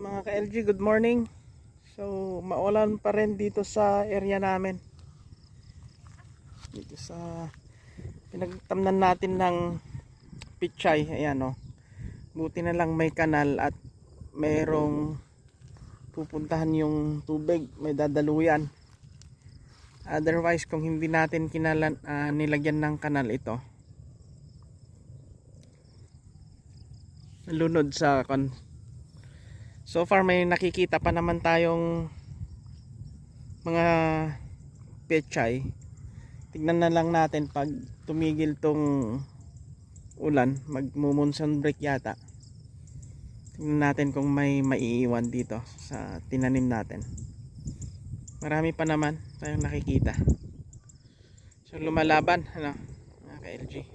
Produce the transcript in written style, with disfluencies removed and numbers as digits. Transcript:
Mga ka-LG, good morning. So, maulan pa rin dito sa area namin. Dito sa pinagtamnan natin ng pichay. Ayan o. Buti na lang may kanal at mayroong pupuntahan yung tubig. May dadaluyan. Otherwise, kung hindi natin nilagyan ng kanal ito, lunod sa so far may nakikita pa naman tayong mga pechay. Tignan na lang natin pag tumigil tong ulan, magmumonsoon break yata. Tignan natin kung may maiiwan dito sa tinanim natin. Marami pa naman tayong nakikita. So lumalaban, ano, mga ka-LG.